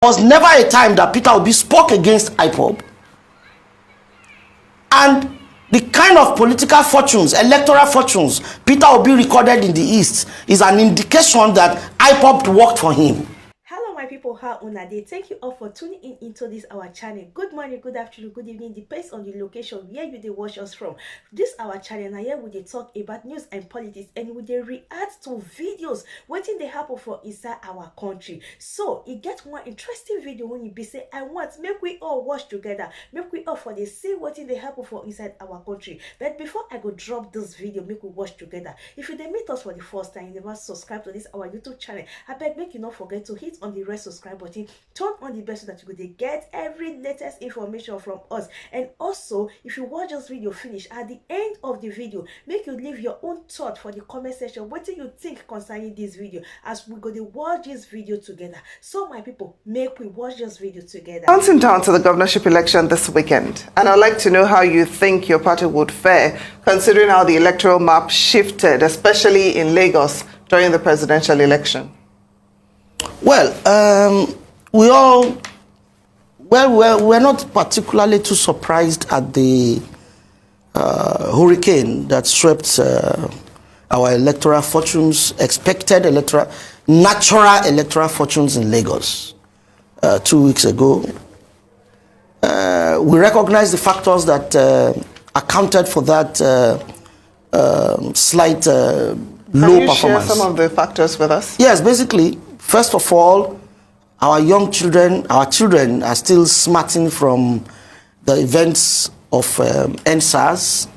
There was never a time that Peter Obi spoke against IPOB. And the kind of political fortunes, electoral fortunes, Peter Obi recorded in the East is an indication that IPOB worked for him. Hello my people, how una dey? Thank you all for tuning in into this our channel. Good morning, good afternoon, good evening, depends on the location where you dey watch us from. This our channel, na here we dey talk about news and politics, and we dey react to videos wetin dey happen for inside our country. So e get one interesting video when you be say I want make we all watch together, make we all for dey see wetin dey happen for inside our country. But before I go drop this video, make we watch together. If you dey meet us for the first time, you never subscribe to this our YouTube channel, abeg make you not forget to hit on the red subscribe button, turn on the bell so that you could get every latest information from us. And also, if you watch this video finish, at the end of the video, make you leave your own thought for the comment section. What do you think concerning this video, as we go to watch this video together? So my people, make we watch this video together. Counting down to the governorship election this weekend, and I'd like to know how you think your party would fare, considering how the electoral map shifted, especially in Lagos during the presidential election. Well, we're not particularly too surprised at the hurricane that swept our electoral fortunes, natural electoral fortunes in Lagos 2 weeks ago. We recognize the factors that accounted for that slight low performance. Can you share some of the factors with us? Yes, basically, first of all, our children are still smarting from the events of NSAS.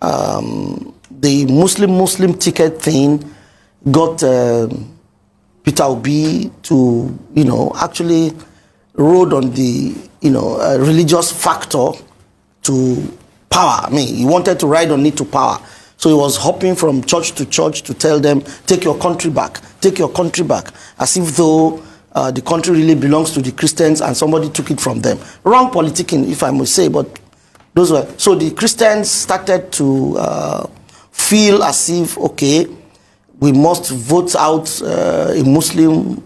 The Muslim ticket thing got Peter Obi to, actually rode on the, religious factor to power. I mean, he wanted to ride on it to power. So he was hopping from church to church to tell them, take your country back, as if though the country really belongs to the Christians and somebody took it from them. Wrong politicking, if I must say, but those were. So the Christians started to feel as if, okay, we must vote out a Muslim,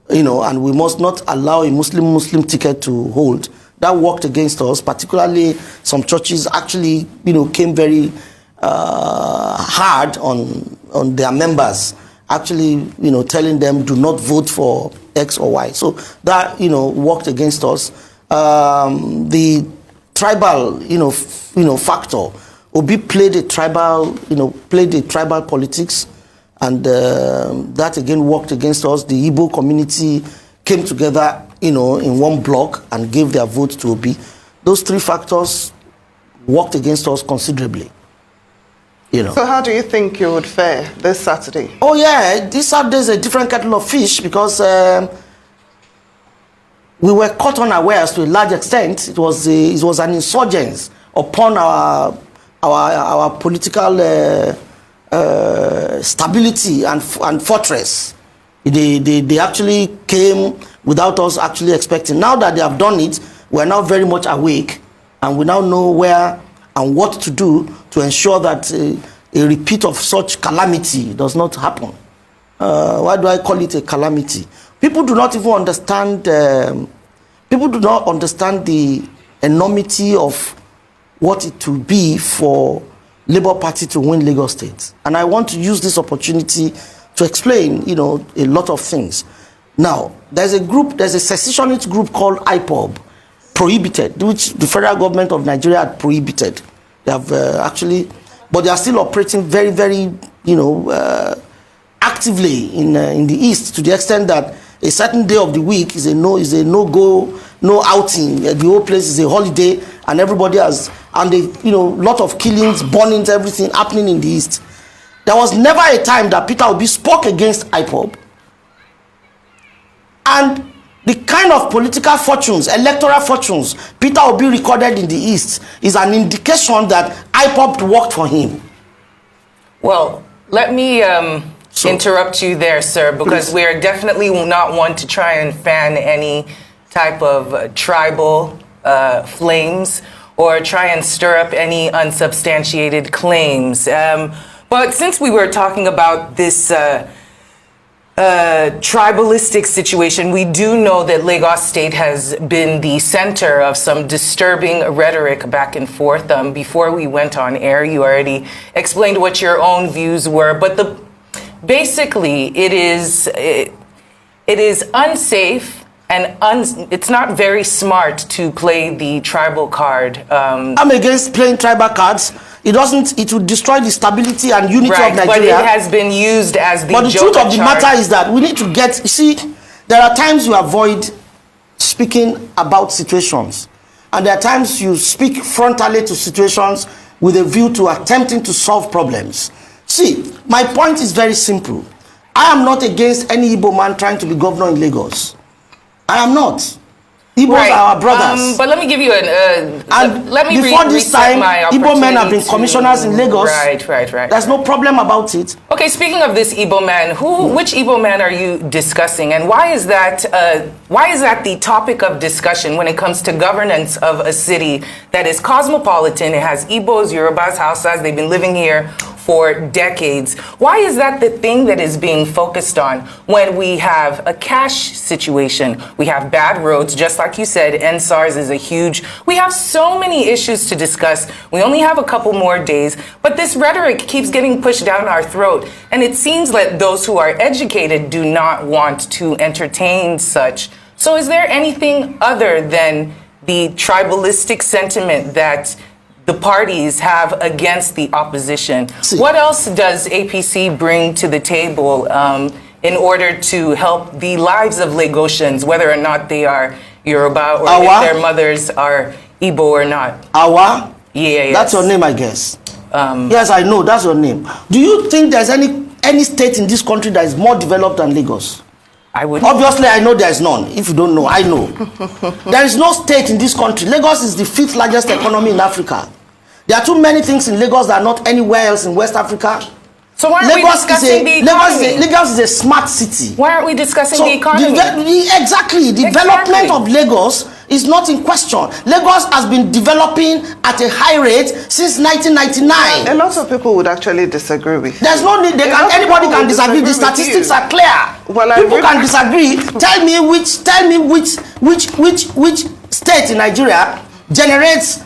and we must not allow a Muslim ticket to hold. That worked against us, particularly some churches actually, came very hard on their members, actually, telling them do not vote for X or Y. So that, worked against us. The tribal, factor. Obi played a tribal politics, and that again worked against us. The Igbo community came together, in one block and gave their vote to Obi. Those three factors worked against us considerably. So how do you think you would fare this Saturday? Oh yeah, this Saturday is a different kettle of fish, because we were caught unawares to a large extent. It was an insurgence upon our political stability and fortress. They actually came without us actually expecting. Now that they have done it, we are now very much awake, and we now know where and what to do to ensure that a repeat of such calamity does not happen. Why do I call it a calamity? People do not even understand. People do not understand the enormity of what it will be for Labour Party to win Lagos State. And I want to use this opportunity to explain, a lot of things. Now, there's a secessionist group called IPOB, prohibited, which the federal government of Nigeria had prohibited. They have but they are still operating very, very, actively in the East, to the extent that a certain day of the week is a no-go, no outing. The whole place is a holiday, and everybody has, and lot of killings, burnings, everything happening in the East. There was never a time that Peter Obi spoke against IPOB. And the kind of political fortunes, electoral fortunes, Peter Obi recorded in the East is an indication that IPOB worked for him. Well, let me interrupt you there, sir, because we are definitely not one to try and fan any type of tribal flames or try and stir up any unsubstantiated claims. But since we were talking about this tribalistic situation. We do know that Lagos State has been the center of some disturbing rhetoric back and forth. Before we went on air, you already explained what your own views were, but basically it is unsafe and it's not very smart to play the tribal card. I'm against playing tribal cards. It will destroy the stability and unity of Nigeria. But it has been used as the But the truth of the matter is that we need to get, you see, there are times you avoid speaking about situations. And there are times you speak frontally to situations with a view to attempting to solve problems. See, my point is very simple. I am not against any Igbo man trying to be governor in Lagos. I am not. Igbos are our brothers. But let me give you let me before this time, Igbo men have been commissioners in Lagos. Right. There's no problem about it. Okay, speaking of this Igbo man, which Igbo man are you discussing, and why is that the topic of discussion when it comes to governance of a city that is cosmopolitan? It has Igbos, Yorubas, Hausas. They've been living here for decades. Why is that the thing that is being focused on when we have a cash situation? We have bad roads, just like you said, NSARS is a huge, we have so many issues to discuss. We only have a couple more days, but this rhetoric keeps getting pushed down our throat. And it seems that those who are educated do not want to entertain such. So is there anything other than the tribalistic sentiment that the parties have against the opposition? What else does APC bring to the table in order to help the lives of Lagosians, whether or not they are Yoruba or if their mothers are Igbo or not? Awa? Yeah, That's your name, I guess. Yes, I know, that's your name. Do you think there's any state in this country that is more developed than Lagos? I would. Obviously, I know there is none. If you don't know, I know. There is no state in this country. Lagos is the 5th largest economy in Africa. There are too many things in Lagos that are not anywhere else in West Africa. So why aren't we discussing the economy? Lagos is a smart city. Why aren't we discussing the economy? Exactly. Development of Lagos is not in question. Lagos has been developing at a high rate since 1999. A lot of people would actually disagree with you. There's no need. Anybody can disagree. The statistics are clear. Well, people can disagree. Tell me which state in Nigeria generates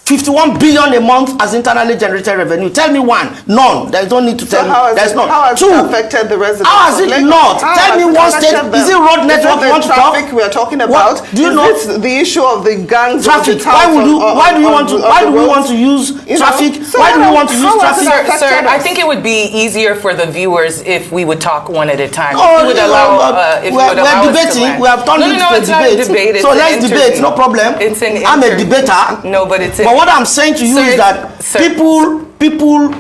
51 billion a month as internally generated revenue. Tell me one. None. There's no need to tell me. There's none. How has it affected the residents? How has it not? Tell me one state. Is it road network you want to talk? Traffic we are talking about. Do you know the issue of the gangs? Traffic. Why do we want to use traffic? Why do we want to use traffic? Sir, I think it would be easier for the viewers if we would talk one at a time. Oh, we're debating. We have turned it into a debate. So let's debate. No problem. I'm a debater. No, but it's what I'm saying to you is that people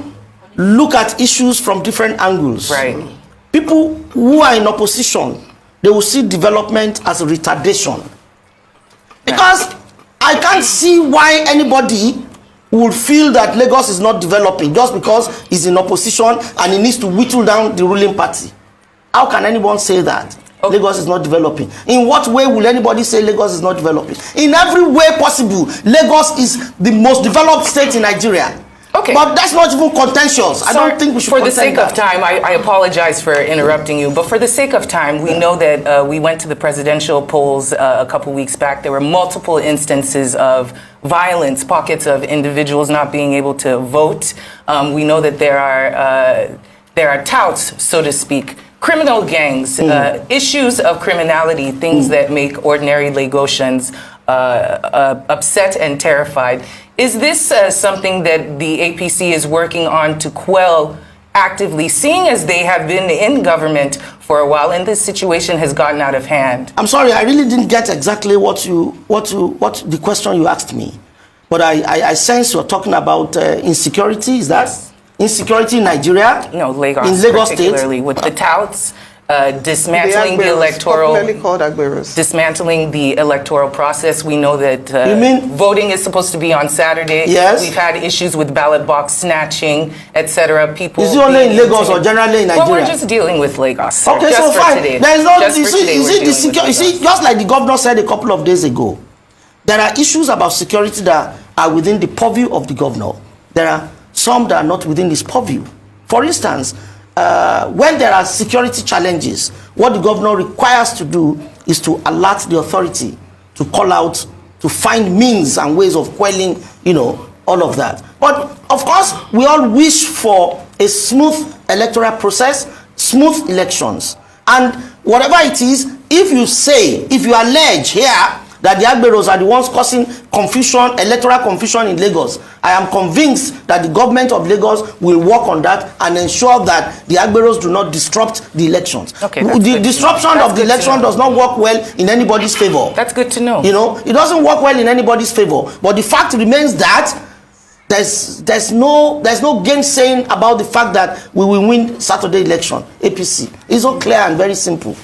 look at issues from different angles. Right. People who are in opposition, they will see development as a retardation. Because I can't see why anybody would feel that Lagos is not developing just because he's in opposition and he needs to whittle down the ruling party. How can anyone say that? Okay. Lagos is not developing. In what way will anybody say Lagos is not developing? In every way possible, Lagos is the most developed state in Nigeria. Okay. But that's not even contentious. I don't think we should. For the sake of time, I apologize for interrupting you, but for the sake of time, we know that we went to the presidential polls a couple weeks back. There were multiple instances of violence, pockets of individuals not being able to vote. We know that there are touts, so to speak, criminal gangs, issues of criminality, things that make ordinary Lagosians upset and terrified. Is this something that the APC is working on to quell actively, seeing as they have been in government for a while and this situation has gotten out of hand? I'm sorry, I really didn't get exactly what the question you asked me. But I sense you're talking about insecurity, is that? Yes. Insecurity in Nigeria? No, Lagos. In Lagos particularly State? With the touts, dismantling the electoral, dismantling the electoral process. We know that voting is supposed to be on Saturday. Yes. We've had issues with ballot box snatching, etc. People. Is it only in Lagos or generally in Nigeria? Well, we're just dealing with Lagos. Okay, just so for fine. Today. There is no. Just You for today, see, just like the governor said a couple of days ago, there are issues about security that are within the purview of the governor. There are some that are not within his purview. For instance, when there are security challenges, what the governor requires to do is to alert the authority, to call out, to find means and ways of quelling, all of that. But of course, we all wish for a smooth electoral process, smooth elections. And whatever it is, if you allege here that the Agberos are the ones causing confusion, electoral confusion in Lagos, I am convinced that the government of Lagos will work on that and ensure that the Agberos do not disrupt the elections. Okay, the disruption of the election does not work well in anybody's favor. That's good to know. It doesn't work well in anybody's favor. But the fact remains that there's no gainsaying about the fact that we will win Saturday election. APC. It's so clear and very simple.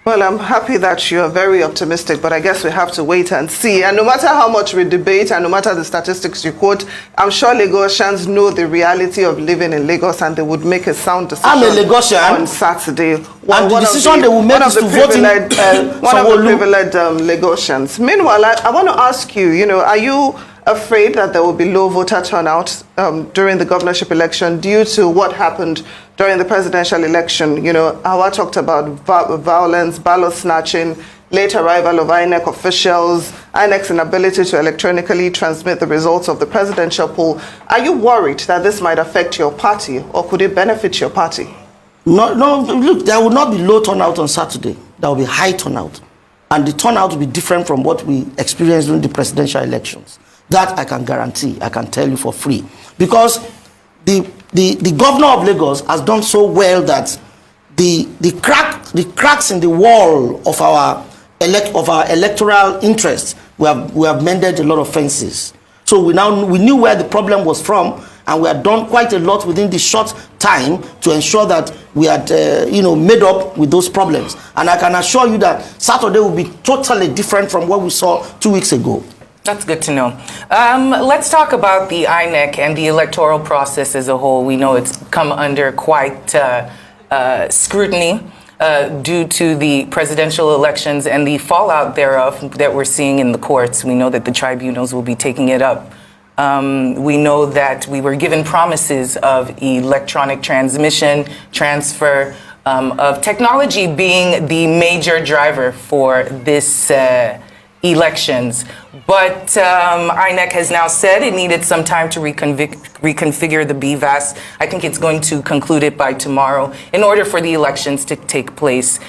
Well, I'm happy that you are very optimistic, but I guess we have to wait and see. And no matter how much we debate and no matter the statistics you quote, I'm sure Lagosians know the reality of living in Lagos and they would make a sound decision. I'm a Lagosian. On Saturday. And the decision they will make is to vote in one of the privileged Lagosians. Meanwhile, I want to ask you, are you afraid that there will be low voter turnout during the governorship election due to what happened during the presidential election? Hawa talked about violence, ballot snatching, late arrival of INEC officials, INEC's inability to electronically transmit the results of the presidential poll. Are you worried that this might affect your party, or could it benefit your party? No, look, there will not be low turnout on Saturday. There will be high turnout. And the turnout will be different from what we experienced during the presidential elections. That I can guarantee, I can tell you for free. Because the governor of Lagos has done so well that the cracks in the wall of our electoral interest, we have mended a lot of fences. So we knew where the problem was from, and we had done quite a lot within the short time to ensure that we had made up with those problems. And I can assure you that Saturday will be totally different from what we saw 2 weeks ago. That's good to know. Let's talk about the INEC and the electoral process as a whole. We know it's come under quite scrutiny due to the presidential elections and the fallout thereof that we're seeing in the courts. We know that the tribunals will be taking it up. We know that we were given promises of electronic transmission, transfer, of technology being the major driver for this elections. But INEC has now said it needed some time to reconfigure the BVAS. I think it's going to conclude it by tomorrow in order for the elections to take place.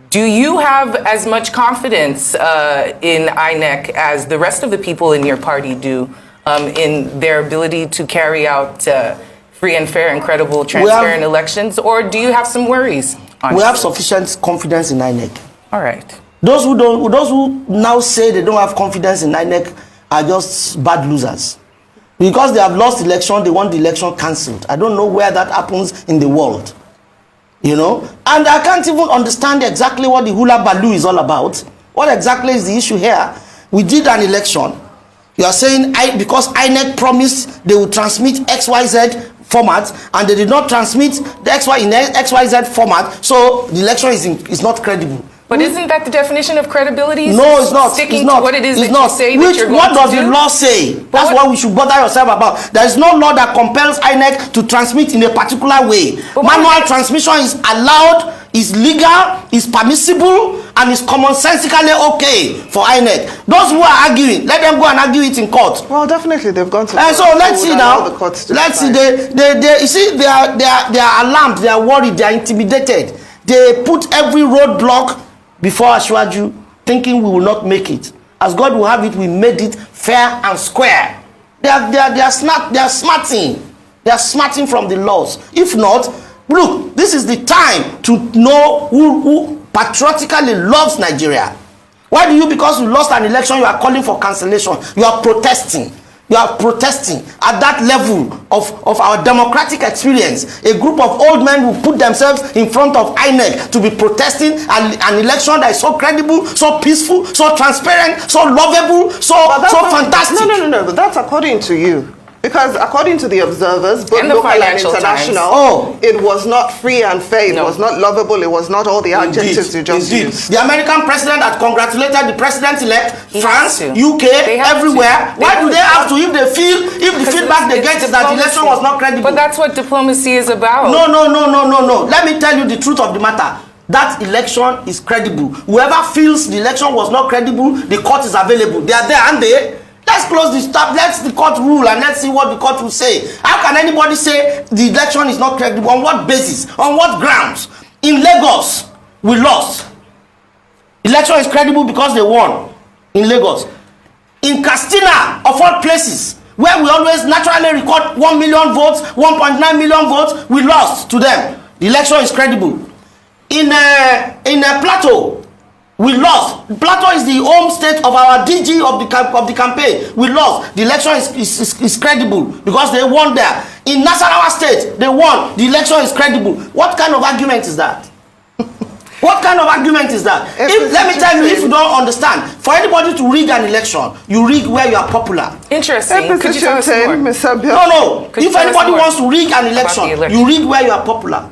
Do you have as much confidence in INEC as the rest of the people in your party do in their ability to carry out free and fair and credible, transparent elections? Or do you have some worries? Honestly? We have sufficient confidence in INEC. All right. Those who now say they don't have confidence in INEC are just bad losers. Because they have lost the election, they want the election cancelled. I don't know where that happens in the world. And I can't even understand exactly what the hula baloo is all about. What exactly is the issue here? We did an election. You are saying because INEC promised they would transmit XYZ format, and they did not transmit the XYZ format, so the election is not credible. But isn't that the definition of credibility? No, it's not. Sticking it's not. to what it is it's that not. you say that you're going what to does do? the law say? That's what we should bother yourself about. There is no law that compels INEC to transmit in a particular way. Manual transmission is allowed, is legal, is permissible, and is commonsensically okay for INEC. Those who are arguing, let them go and argue it in court. Well, definitely they've gone to court. And so let's see now. Let's see. You see, they are alarmed, they are worried, they are intimidated. They put every roadblock before Ashwaju, thinking we will not make it. As God will have it, we made it fair and square. They are smarting. They are smarting from the laws. If not, look, this is the time to know who patriotically loves Nigeria. Why do you, because you lost an election, you are calling for cancellation? You are protesting. You are protesting at that level of our democratic experience. A group of old men who put themselves in front of INEC to be protesting an election that is so credible, so peaceful, so transparent, so lovable, so fantastic. No, but that's according to you. Because according to the observers, both And the local and Financial international, it was not free and fair, it was not lovable, it was not all the adjectives you just used. The American president had congratulated the president-elect, France, to. UK, everywhere. Why do they have to if the feedback they get is that the election was not credible? But that's what diplomacy is about. No. Let me tell you the truth of the matter. That election is credible. Whoever feels the election was not credible, the court is available. They are there, aren't they? Let's close the stop. Let's the court rule and let's see what the court will say. How can anybody say the election is not credible? On what basis? On what grounds? In Lagos, we lost. Election is credible because they won in Lagos. In Castina, of all places, where we always naturally record 1 million votes, 1.9 million votes, we lost to them. The election is credible. In Plateau, we lost. Plateau is the home state of our DG of the campaign. We lost. The election is credible because they won there. In Nasarawa State, they won. The election is credible. What kind of argument is that? What kind of argument is that? Let me tell you, if you don't understand, for anybody to rig an election, you rig where you are popular. Interesting. Could you tell us more? No. If anybody wants to rig an election, you rig where you are popular.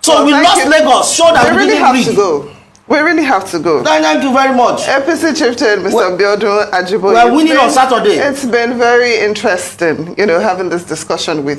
So we lost Lagos. Show that we didn't rig. We really have to go. Thank you very much. APC chieftain, Mr. Biodun Ajiboye. We are winning on Saturday. It's been very interesting, having this discussion with you.